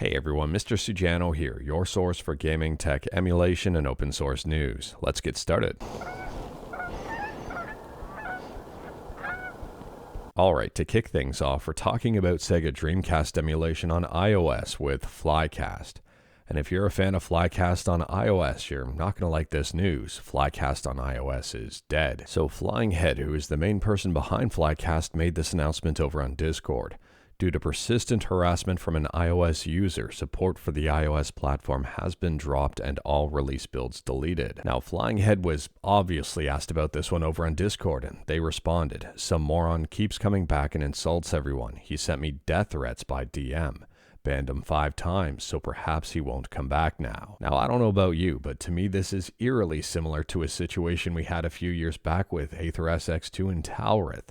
Hey everyone, Mr. Sujano here, your source for gaming, tech, emulation, and open source news. Let's get started. Alright, to kick things off, we're talking about Sega Dreamcast emulation on iOS with Flycast. And if you're a fan of Flycast on iOS, you're not going to like this news. Flycast on iOS is dead. So Flying Head, who is the main person behind Flycast, made this announcement over on Discord. Due to persistent harassment from an iOS user, support for the iOS platform has been dropped and all release builds deleted. Now, Flying Head was obviously asked about this one over on Discord, and they responded. Some moron keeps coming back and insults everyone. He sent me death threats by DM. Banned him 5 times, so perhaps he won't come back now. Now, I don't know about you, but to me this is eerily similar to a situation we had a few years back with Aether SX2 and Talrith.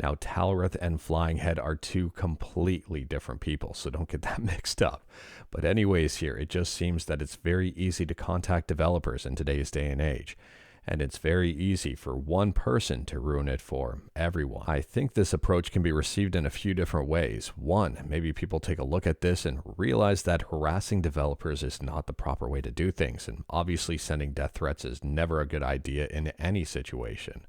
Now, Talrith and Flying Head are two completely different people, so don't get that mixed up. But anyways here, it just seems that it's very easy to contact developers in today's day and age. And it's very easy for one person to ruin it for everyone. I think this approach can be received in a few different ways. One, maybe people take a look at this and realize that harassing developers is not the proper way to do things, and obviously sending death threats is never a good idea in any situation.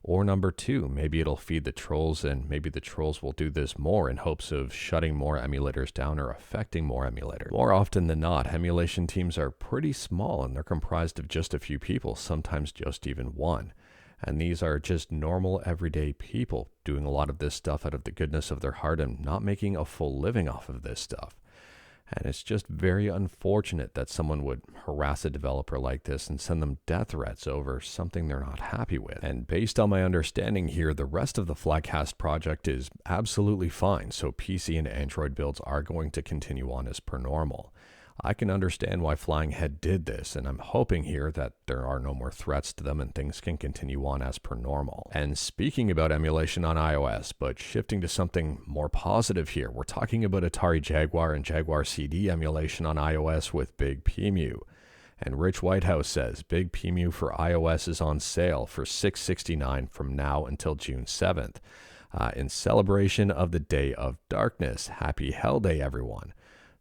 Or number 2, maybe it'll feed the trolls, and maybe the trolls will do this more in hopes of shutting more emulators down or affecting more emulators. More often than not, emulation teams are pretty small and they're comprised of just a few people, sometimes just even one. And these are just normal, everyday people doing a lot of this stuff out of the goodness of their heart and not making a full living off of this stuff. And it's just very unfortunate that someone would harass a developer like this and send them death threats over something they're not happy with. And based on my understanding here, the rest of the Flycast project is absolutely fine, so PC and Android builds are going to continue on as per normal. I can understand why Flying Head did this, and I'm hoping here that there are no more threats to them and things can continue on as per normal. And speaking about emulation on iOS, but shifting to something more positive here, we're talking about Atari Jaguar and Jaguar CD emulation on iOS with BigPEmu. And Rich Whitehouse says BigPEmu for iOS is on sale for $6.69 from now until June 7th. In celebration of the Day of Darkness. Happy Hell Day, everyone.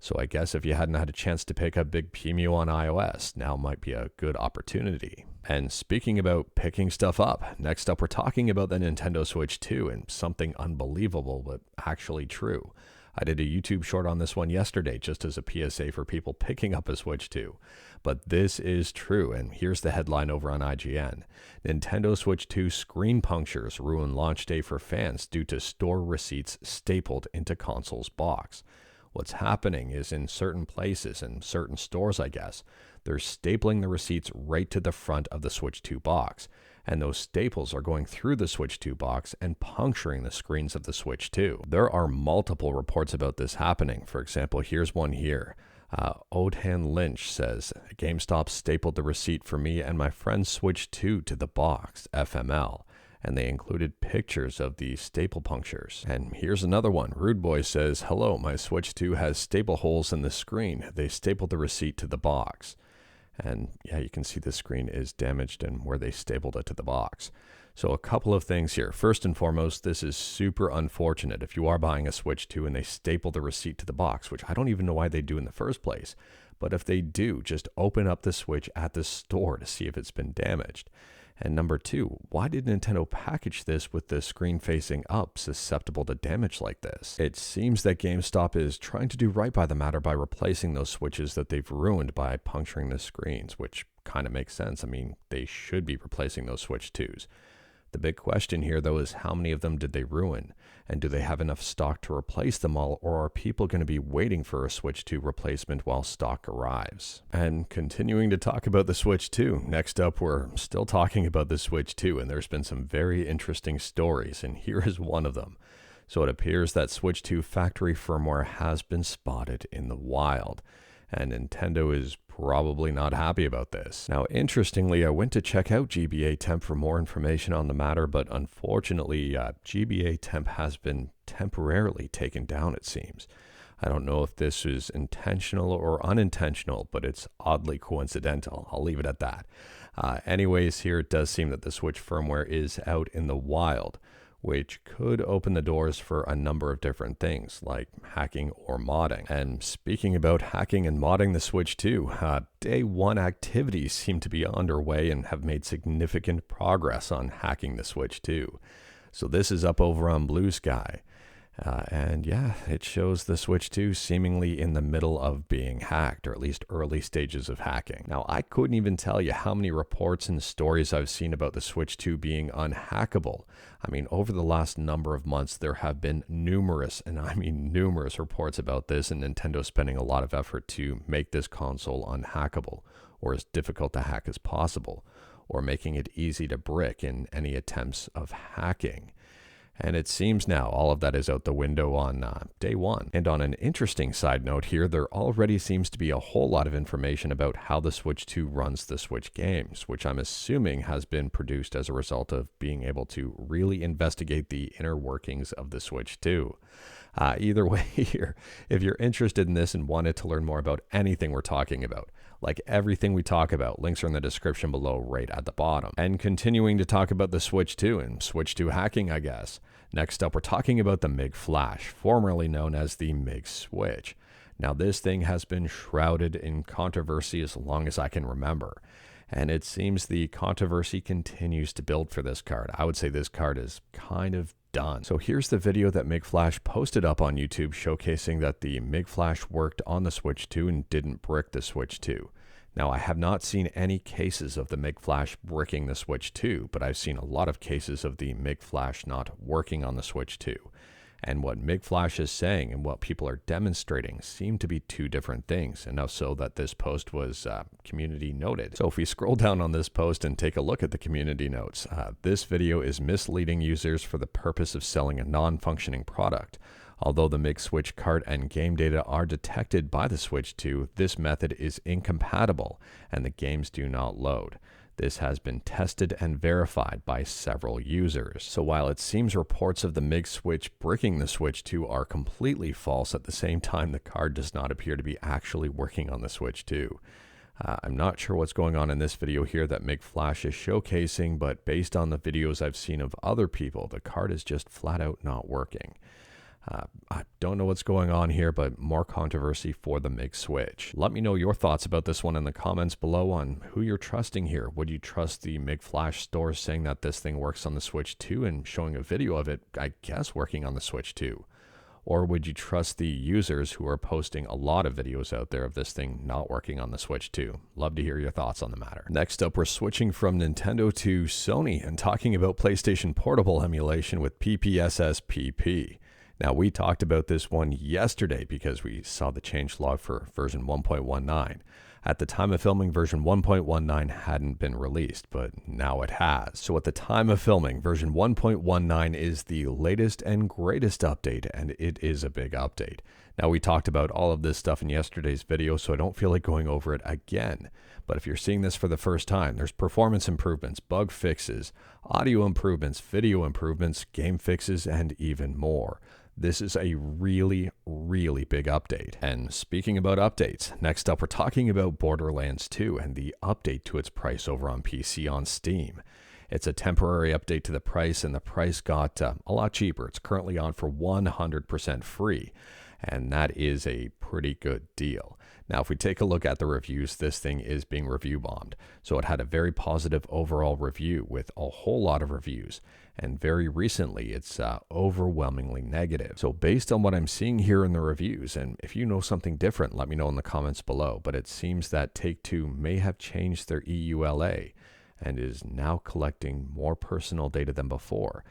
So I guess if you hadn't had a chance to pick up BigPEmu on iOS, now might be a good opportunity. And speaking about picking stuff up, next up we're talking about the Nintendo Switch 2 and something unbelievable but actually true. I did a YouTube short on this one yesterday just as a PSA for people picking up a Switch 2. But this is true, and here's the headline over on IGN. Nintendo Switch 2 screen punctures ruin launch day for fans due to store receipts stapled into console's box. What's happening is in certain places, in certain stores I guess, they're stapling the receipts right to the front of the Switch 2 box. And those staples are going through the Switch 2 box and puncturing the screens of the Switch 2. There are multiple reports about this happening. For example, here's one here. Odhan Lynch says, GameStop stapled the receipt for me and my friend's Switch 2 to the box, FML. And they included pictures of the staple punctures. And here's another one. Rude Boy says, hello, my Switch 2 has staple holes in the screen. They stapled the receipt to the box. And yeah, you can see the screen is damaged and where they stapled it to the box. So a couple of things here. First and foremost, this is super unfortunate. If you are buying a Switch 2 and they staple the receipt to the box, which I don't even know why they do in the first place. But if they do, just open up the Switch at the store to see if it's been damaged. And number 2, why did Nintendo package this with the screen facing up, susceptible to damage like this? It seems that GameStop is trying to do right by the matter by replacing those switches that they've ruined by puncturing the screens, which kind of makes sense. I mean, they should be replacing those Switch 2s. The big question here, though, is how many of them did they ruin? And do they have enough stock to replace them all, or are people going to be waiting for a Switch 2 replacement while stock arrives? And continuing to talk about the Switch 2, next up we're still talking about the Switch 2, and there's been some very interesting stories, and here is one of them. So it appears that Switch 2 factory firmware has been spotted in the wild. And Nintendo is probably not happy about this. Now, interestingly, I went to check out GBA Temp for more information on the matter, but unfortunately, GBA Temp has been temporarily taken down, it seems. I don't know if this is intentional or unintentional, but it's oddly coincidental. I'll leave it at that. Anyways, here it does seem that the Switch firmware is out in the wild, which could open the doors for a number of different things like hacking or modding. And speaking about hacking and modding the Switch 2, day one activities seem to be underway and have made significant progress on hacking the Switch 2. So this is up over on Blue Sky. And yeah, it shows the Switch 2 seemingly in the middle of being hacked, or at least early stages of hacking. Now, I couldn't even tell you how many reports and stories I've seen about the Switch 2 being unhackable. I mean, over the last number of months, there have been numerous, and I mean numerous reports about this, and Nintendo spending a lot of effort to make this console unhackable, or as difficult to hack as possible, or making it easy to brick in any attempts of hacking. And it seems now all of that is out the window on day one. And on an interesting side note here, there already seems to be a whole lot of information about how the Switch 2 runs the Switch games, which I'm assuming has been produced as a result of being able to really investigate the inner workings of the Switch 2. Either way here, if you're interested in this and wanted to learn more about anything we're talking about, like everything we talk about, links are in the description below right at the bottom. And continuing to talk about the Switch 2 and Switch 2 hacking, I guess. Next up, we're talking about the Mig Flash, formerly known as the Mig Switch. Now, this thing has been shrouded in controversy as long as I can remember. And it seems the controversy continues to build for this card. I would say this card is kind of done. So here's the video that Mig Flash posted up on YouTube showcasing that the Mig Flash worked on the Switch 2 and didn't brick the Switch 2. Now, I have not seen any cases of the Mig Flash bricking the Switch 2, but I've seen a lot of cases of the Mig Flash not working on the Switch 2. And what Mig Flash is saying and what people are demonstrating seem to be two different things, enough so that this post was community noted. So if we scroll down on this post and take a look at the community notes, this video is misleading users for the purpose of selling a non-functioning product. Although the Mig Switch card and game data are detected by the Switch 2, this method is incompatible and the games do not load. This has been tested and verified by several users. So while it seems reports of the Mig Switch bricking the Switch 2 are completely false, at the same time the card does not appear to be actually working on the Switch 2. I'm not sure what's going on in this video here that Mig Flash is showcasing, but based on the videos I've seen of other people, the card is just flat out not working. I don't know what's going on here, but more controversy for the Mig Switch. Let me know your thoughts about this one in the comments below on who you're trusting here. Would you trust the Mig Flash store saying that this thing works on the Switch 2 and showing a video of it, I guess, working on the Switch 2? Or would you trust the users who are posting a lot of videos out there of this thing not working on the Switch 2? Love to hear your thoughts on the matter. Next up, we're switching from Nintendo to Sony and talking about PlayStation Portable emulation with PPSSPP. Now, we talked about this one yesterday because we saw the changelog for version 1.19. At the time of filming, version 1.19 hadn't been released, but now it has. So at the time of filming, version 1.19 is the latest and greatest update, and it is a big update. Now, we talked about all of this stuff in yesterday's video, so I don't feel like going over it again. But if you're seeing this for the first time, there's performance improvements, bug fixes, audio improvements, video improvements, game fixes, and even more. This is a really, really big update. And speaking about updates, next up we're talking about Borderlands 2 and the update to its price over on PC on Steam. It's a temporary update to the price, and the price got a lot cheaper. It's currently on for 100% free, and that is a pretty good deal. Now, if we take a look at the reviews, this thing is being review bombed. So it had a very positive overall review with a whole lot of reviews. And very recently, it's overwhelmingly negative. So based on what I'm seeing here in the reviews, and if you know something different, let me know in the comments below. But it seems that Take-Two may have changed their EULA and is now collecting more personal data than before.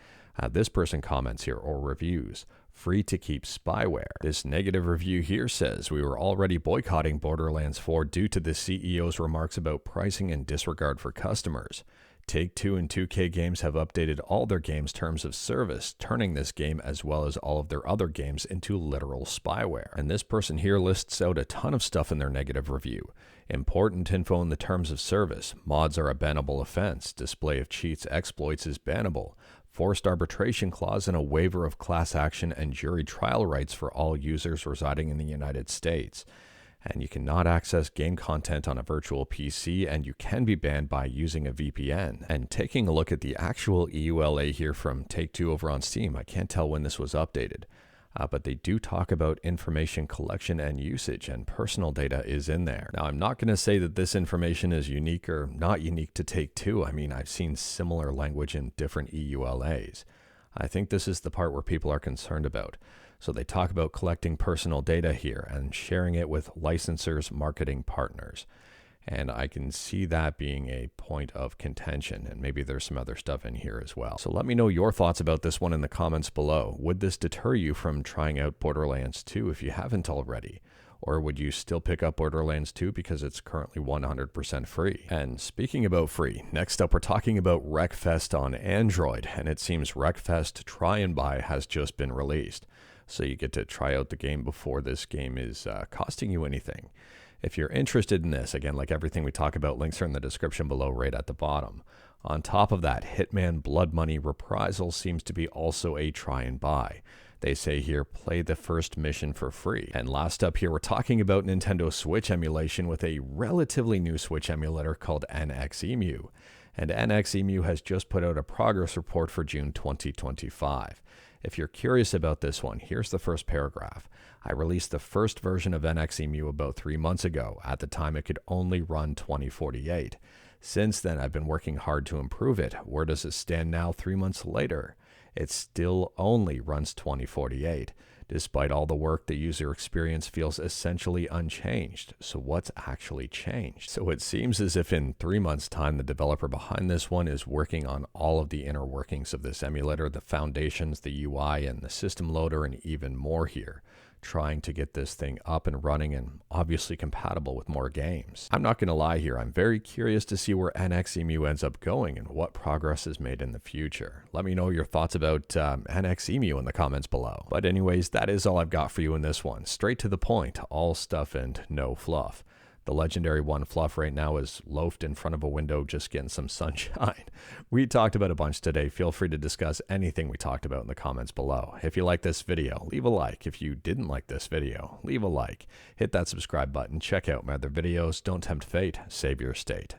This person comments here, or reviews, free to keep spyware. This negative review here says, we were already boycotting Borderlands 4 due to the CEO's remarks about pricing and disregard for customers. Take-Two and 2K Games have updated all their games' terms of service, turning this game as well as all of their other games into literal spyware. And this person here lists out a ton of stuff in their negative review. Important info in the terms of service. Mods are a bannable offense. Display of cheats, exploits is bannable. Forced arbitration clause and a waiver of class action and jury trial rights for all users residing in the United States. and you cannot access game content on a virtual PC, and you can be banned by using a VPN. And taking a look at the actual EULA here from Take-Two over on Steam, I can't tell when this was updated, but they do talk about information collection and usage, and personal data is in there. Now, I'm not going to say that this information is unique or not unique to Take-Two. I mean, I've seen similar language in different EULAs. I think this is the part where people are concerned about. So they talk about collecting personal data here and sharing it with licensors, marketing partners. And I can see that being a point of contention, and maybe there's some other stuff in here as well. So let me know your thoughts about this one in the comments below. Would this deter you from trying out Borderlands 2 if you haven't already? Or would you still pick up Borderlands 2 because it's currently 100% free? And speaking about free, next up we're talking about Wreckfest on Android, and it seems Wreckfest Try and Buy has just been released. So you get to try out the game before this game is costing you anything. If you're interested in this, again, like everything we talk about, links are in the description below right at the bottom. On top of that, Hitman Blood Money Reprisal seems to be also a try and buy. They say here, play the first mission for free. And last up here, we're talking about Nintendo Switch emulation with a relatively new Switch emulator called NxEmu. And NxEmu has just put out a progress report for June 2025. If you're curious about this one, here's the first paragraph. I released the first version of NxEmu about 3 months ago. At the time, it could only run 2048. Since then, I've been working hard to improve it. Where does it stand now 3 months later? It still only runs 2048. Despite all the work, the user experience feels essentially unchanged. So what's actually changed? So it seems as if in 3 months' time, the developer behind this one is working on all of the inner workings of this emulator, the foundations, the UI, and the system loader, and even more here, trying to get this thing up and running and obviously compatible with more games. I'm not going to lie here, I'm very curious to see where NxEmu ends up going and what progress is made in the future. Let me know your thoughts about NxEmu in the comments below. But anyways, that is all I've got for you in this one. Straight to the point, all stuff and no fluff. The legendary one fluff right now is loafed in front of a window just getting some sunshine. We talked about a bunch today. Feel free to discuss anything we talked about in the comments below. If you like this video, leave a like. If you didn't like this video, leave a like. Hit that subscribe button. Check out my other videos. Don't tempt fate. Save your state.